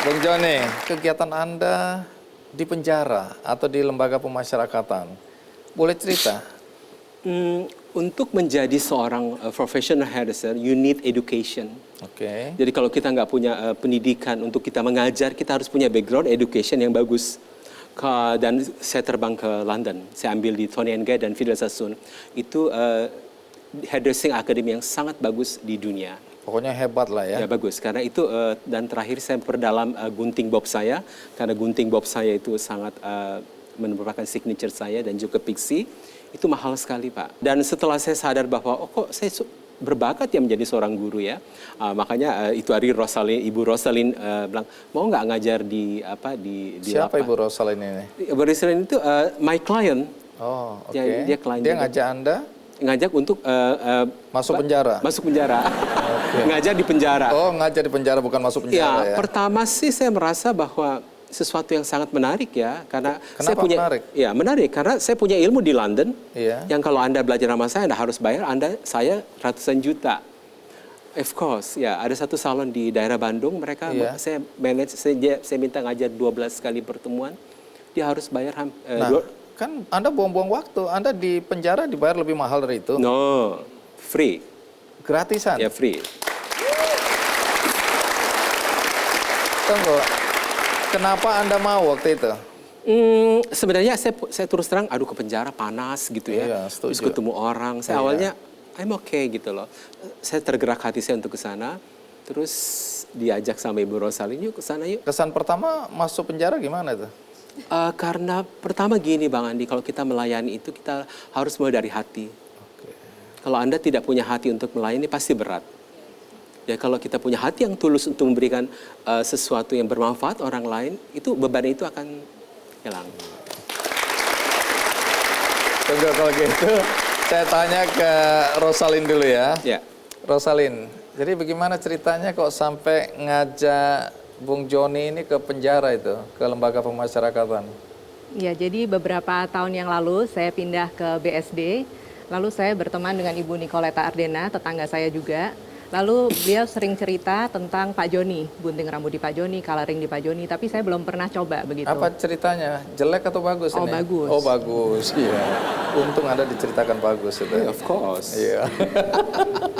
Bung Joni, kegiatan Anda di penjara atau di lembaga pemasyarakatan, boleh cerita? Untuk menjadi seorang professional hairdresser, you need education. Oke. Jadi kalau kita nggak punya pendidikan untuk kita mengajar, kita harus punya background education yang bagus. Dan saya terbang ke London, saya ambil di Toni & Guy dan Fidel Sassoon. Itu hairdressing academy yang sangat bagus di dunia. Pokoknya hebat lah ya. Ya bagus, karena itu dan terakhir saya perdalam gunting bob saya, karena gunting bob saya itu sangat merupakan signature saya dan juga pixie, itu mahal sekali Pak. Dan setelah saya sadar bahwa oh kok saya berbakat ya menjadi seorang guru ya, makanya itu hari Ibu Rosalin bilang mau nggak ngajar di Siapa Ibu Rosalin ini? Ibu Rosalin itu my client. Oh oke. Dia klien Dia juga. ngajak Anda? Ngajak untuk masuk penjara? Masuk penjara. Ngajak di penjara. Oh, ngajak di penjara bukan masuk penjara ya? Pertama sih saya merasa bahwa sesuatu yang sangat menarik ya, karena saya punya menarik? Ya, menarik karena saya punya ilmu di London. Iya. Yang kalau Anda belajar sama saya Anda harus bayar saya ratusan juta. Of course, ya, ada satu salon di daerah Bandung, mereka saya manage, saya minta ngajar 12 kali pertemuan. Dia harus bayar kan Anda buang-buang waktu. Anda di penjara dibayar lebih mahal dari itu. No, free. Gratisan? Ya, free. Tunggu, kenapa Anda mau waktu itu? Sebenarnya saya terus terang, aduh ke penjara panas gitu ya. Iya, setuju. Terus ketemu orang, saya awalnya I'm okay gitu loh. Saya tergerak hati saya untuk ke sana. Terus diajak sama Ibu Rosalin, yuk ke sana yuk. Kesan pertama masuk penjara gimana tuh? Karena pertama gini Bang Andi, kalau kita melayani itu kita harus mulai dari hati. Kalau Anda tidak punya hati untuk melayani pasti berat. Ya kalau kita punya hati yang tulus untuk memberikan sesuatu yang bermanfaat orang lain, itu beban itu akan hilang. Tunggu kalau gitu, saya tanya ke Rosalin dulu ya. Ya. Rosalin, jadi bagaimana ceritanya kok sampai ngajak Bung Joni ini ke penjara itu, ke lembaga pemasyarakatan? Ya, jadi beberapa tahun yang lalu saya pindah ke BSD, lalu saya berteman dengan Ibu Nicoleta Ardena, tetangga saya juga. Lalu beliau sering cerita tentang Pak Joni, gunting rambut di Pak Joni, coloring di Pak Joni, tapi saya belum pernah coba begitu. Apa ceritanya? Jelek atau bagus ini? Oh, bagus. Oh, bagus. Iya. Untung Anda diceritakan bagus itu. Of course. Iya.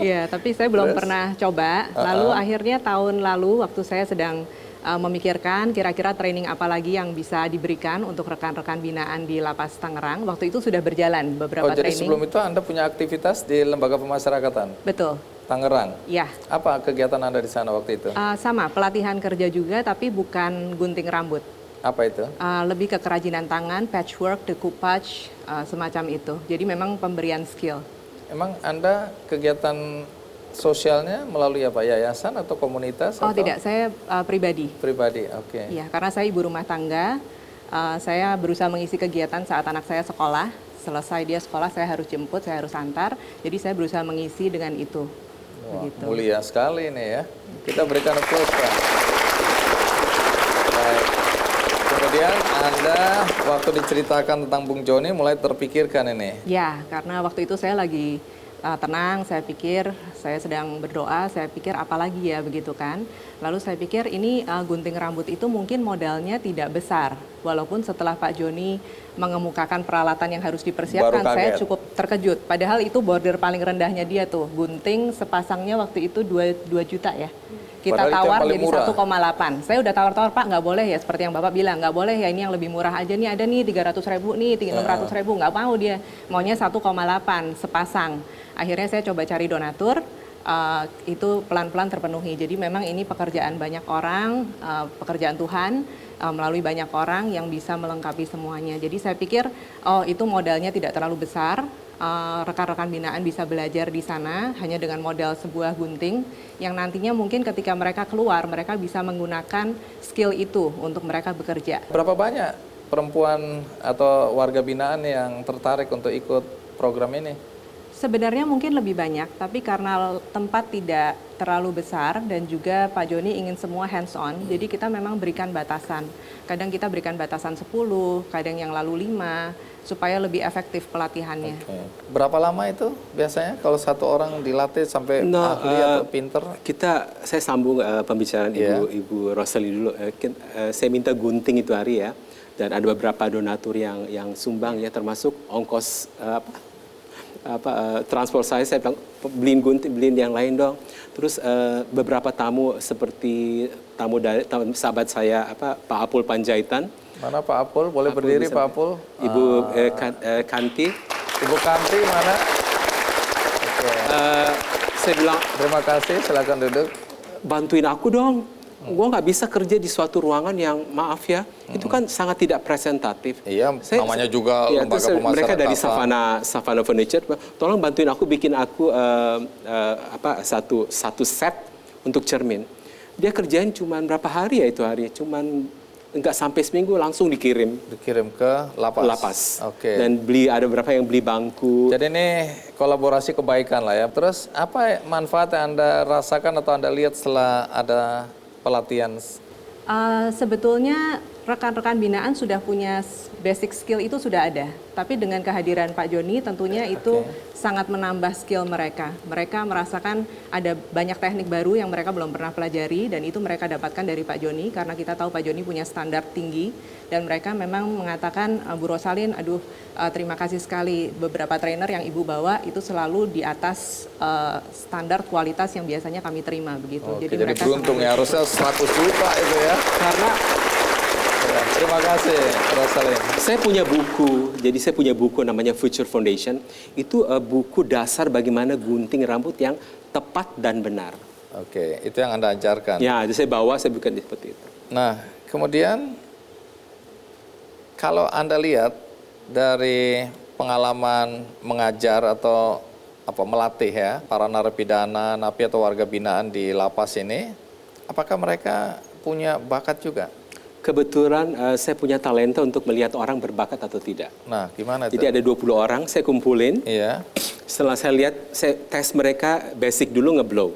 Iya, tapi saya belum pernah coba. Lalu akhirnya tahun lalu waktu saya sedang memikirkan kira-kira training apa lagi yang bisa diberikan untuk rekan-rekan binaan di Lapas Tangerang. Waktu itu sudah berjalan beberapa jadi training. sebelum itu Anda punya aktivitas di lembaga pemasyarakatan? Betul. Tangerang? Iya. Apa kegiatan Anda di sana waktu itu? Sama, pelatihan kerja juga tapi bukan gunting rambut. Apa itu? Lebih ke kerajinan tangan, patchwork, decoupage, semacam itu. Jadi memang pemberian skill. Emang Anda kegiatan sosialnya melalui apa? Yayasan atau komunitas? Oh atau? tidak, saya pribadi. Pribadi, oke. Iya, karena saya ibu rumah tangga, saya berusaha mengisi kegiatan saat anak saya sekolah. Selesai dia sekolah, saya harus jemput, saya harus antar. Jadi saya berusaha mengisi dengan itu. Wah, begitu. mulia sekali ini ya. Kita berikan applause, Pak. Baik. Kemudian Anda waktu diceritakan tentang Bung Joni mulai terpikirkan ini. Ya, karena waktu itu saya lagi tenang, saya pikir, saya sedang berdoa, saya pikir apalagi ya begitu kan. Lalu saya pikir ini gunting rambut itu mungkin modalnya tidak besar. Walaupun setelah Pak Joni mengemukakan peralatan yang harus dipersiapkan, saya cukup terkejut. Padahal itu border paling rendahnya dia tuh, gunting sepasangnya waktu itu 2 juta ya. Kita tawar jadi 1,8. Saya udah tawar-tawar, Pak nggak boleh ya, seperti yang Bapak bilang, nggak boleh ya, ini yang lebih murah aja nih, ada nih 300.000 nih, 600.000, nggak mau dia, maunya 1,8 sepasang. Akhirnya saya coba cari donatur, itu pelan-pelan terpenuhi. Jadi memang ini pekerjaan banyak orang, pekerjaan Tuhan, melalui banyak orang yang bisa melengkapi semuanya. Jadi saya pikir, oh itu modalnya tidak terlalu besar, rekan-rekan binaan bisa belajar di sana hanya dengan modal sebuah gunting yang nantinya mungkin ketika mereka keluar mereka bisa menggunakan skill itu untuk mereka bekerja. Berapa banyak perempuan atau warga binaan yang tertarik untuk ikut program ini? Sebenarnya mungkin lebih banyak, tapi karena tempat tidak terlalu besar dan juga Pak Joni ingin semua hands on, jadi kita memang berikan batasan. Kadang kita berikan batasan 10, kadang yang lalu 5, supaya lebih efektif pelatihannya. Oke. Berapa lama itu biasanya kalau satu orang dilatih sampai ahli atau pinter? Saya sambung pembicaraan Ibu Rosali dulu. Saya minta gunting itu hari ya, dan ada beberapa donatur yang sumbang ya, termasuk ongkos transport saya bilang beliin gunting, beliin yang lain dong. Terus beberapa tamu seperti tamu dari sahabat saya Pak Apul Panjaitan. Mana Pak Apul? Boleh berdiri Pak Apul? Ibu Kanti. Ibu Kanti mana? Saya bilang Terima kasih, silakan duduk. bantuin aku dong. Gue nggak bisa kerja di suatu ruangan yang maaf ya, itu kan sangat tidak presentatif. Iya, namanya juga lembaga pemasarakatan. Mereka dari Savana Furniture, tolong bantuin aku bikin aku satu set untuk cermin. Dia kerjain cuma berapa hari ya itu hari, cuman nggak sampai seminggu langsung dikirim. Dikirim ke lapas. Lapas. Oke. Dan ada beberapa yang beli bangku. Jadi ini kolaborasi kebaikan lah ya. Terus apa manfaat yang Anda rasakan atau Anda lihat setelah ada pelatihan? Sebetulnya rekan-rekan binaan sudah punya basic skill itu sudah ada. Tapi dengan kehadiran Pak Joni tentunya itu sangat menambah skill mereka. Mereka merasakan ada banyak teknik baru yang mereka belum pernah pelajari dan itu mereka dapatkan dari Pak Joni karena kita tahu Pak Joni punya standar tinggi dan mereka memang mengatakan Bu Rosalin, terima kasih sekali beberapa trainer yang Ibu bawa itu selalu di atas standar kualitas yang biasanya kami terima begitu. Oke, jadi beruntung ya, harusnya 100 juta itu ya. Karena terima kasih, Rosalin. saya punya buku namanya Future Foundation. Itu buku dasar bagaimana gunting rambut yang tepat dan benar. Oke, itu yang Anda ajarkan. Ya, jadi saya bukan seperti itu. Nah, kemudian kalau Anda lihat dari pengalaman mengajar atau melatih ya para narapidana, napi atau warga binaan di lapas ini, apakah mereka punya bakat juga? Kebetulan saya punya talenta untuk melihat orang berbakat atau tidak. Nah, gimana itu? Jadi ada 20 orang, saya kumpulin. Iya. Setelah saya lihat, saya tes mereka basic dulu ngeblow.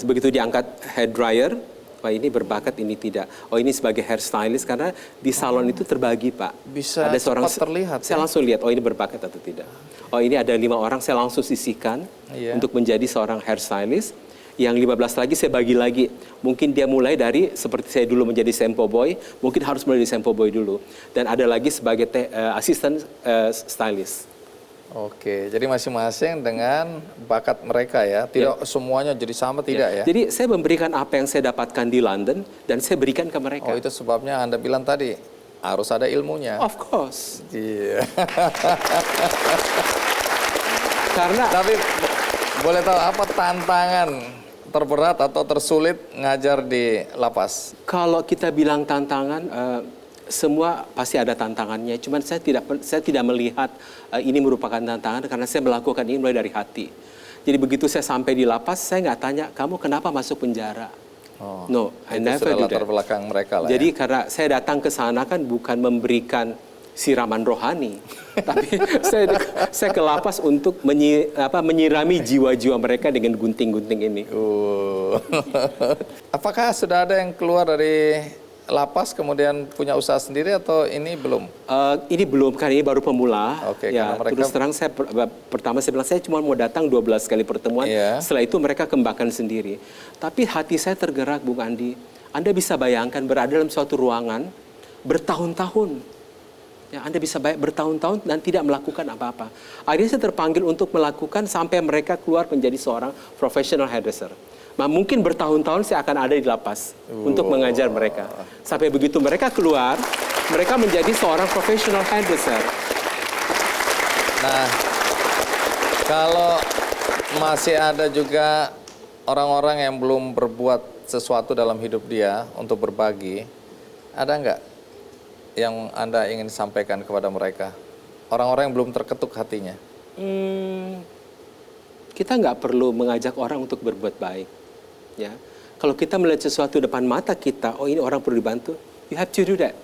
Begitu diangkat hair dryer, wah ini berbakat, ini tidak. Oh ini sebagai hairstylist, karena di salon itu terbagi Pak. Bisa ada seorang cepat terlihat. Saya langsung lihat, oh ini berbakat atau tidak. Oh ini ada 5 orang, saya langsung sisihkan untuk menjadi seorang hairstylist. Yang 15 lagi saya bagi lagi. Mungkin dia mulai dari seperti saya dulu menjadi sampo boy, mungkin harus mulai dari sampo boy dulu. Dan ada lagi sebagai asisten stylist. Oke, jadi masing-masing dengan bakat mereka ya. Tidak semuanya jadi sama, tidak ya? Jadi saya memberikan apa yang saya dapatkan di London dan saya berikan ke mereka. Oh itu sebabnya Anda bilang tadi harus ada ilmunya. Of course. Iya. Karena Tapi boleh tahu apa tantangan terberat atau tersulit ngajar di lapas? kalau kita bilang tantangan, semua pasti ada tantangannya. Cuman saya tidak melihat ini merupakan tantangan karena saya melakukan ini mulai dari hati. Jadi begitu saya sampai di lapas, saya nggak tanya, kamu kenapa masuk penjara? Oh, No, I itu never sudah do latar that. belakang mereka lah. Jadi Ya. karena saya datang ke sana kan bukan memberikan siraman rohani, tapi saya ke lapas untuk menyirami jiwa-jiwa mereka dengan gunting-gunting ini. Apakah sudah ada yang keluar dari lapas kemudian punya usaha sendiri atau ini belum? Ini belum, kan ini baru pemula. Oke, Ya, karena mereka- terus terang pertama saya bilang saya cuma mau datang 12 kali pertemuan. Iya. Setelah itu mereka kembangkan sendiri. Tapi hati saya tergerak, Bung Andi. Anda bisa bayangkan berada dalam suatu ruangan bertahun-tahun. Ya, Anda bisa bertahun-tahun dan tidak melakukan apa-apa. Akhirnya saya terpanggil untuk melakukan sampai mereka keluar menjadi seorang professional hairdresser. Nah, mungkin bertahun-tahun saya akan ada di lapas untuk mengajar mereka. Sampai begitu mereka keluar, mereka menjadi seorang professional hairdresser. Nah, kalau masih ada juga orang-orang yang belum berbuat sesuatu dalam hidup dia untuk berbagi, ada nggak yang Anda ingin sampaikan kepada mereka? Orang-orang yang belum terketuk hatinya. Kita nggak perlu mengajak orang untuk berbuat baik. Ya, kalau kita melihat sesuatu depan mata kita, oh ini orang perlu dibantu, you have to do that.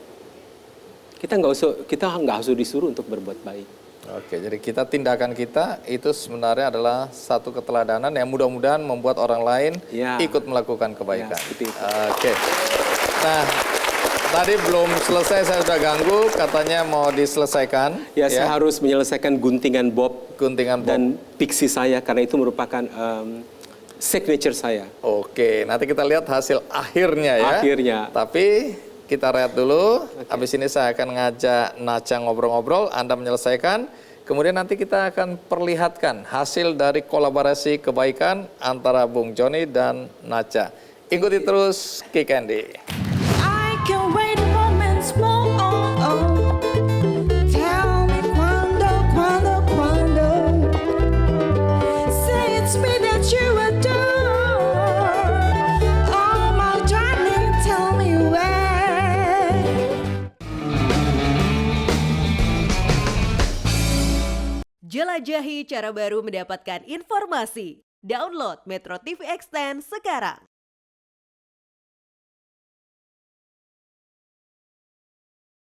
Kita nggak usah disuruh untuk berbuat baik. Oke, jadi tindakan kita itu sebenarnya adalah satu keteladanan yang mudah-mudahan membuat orang lain Ya. ikut melakukan kebaikan. Ya, seperti itu. Oke. Nah, tadi belum selesai saya sudah ganggu, katanya mau diselesaikan. Ya, saya harus menyelesaikan guntingan bob Guntingan bob. dan pixie saya karena itu merupakan signature saya. Oke, nanti kita lihat hasil akhirnya ya. Akhirnya. Tapi kita rehat dulu. Habis ini saya akan ngajak Nacha ngobrol-ngobrol, Anda menyelesaikan. Kemudian nanti kita akan perlihatkan hasil dari kolaborasi kebaikan antara Bung Joni dan Nacha. Ikuti terus Kick Andy. I can wait a moment more. Tell me cuando. Say it's me that you adore. Oh my darling, tell me where. Jelajahi cara baru mendapatkan informasi. Download Metro TV Extend sekarang.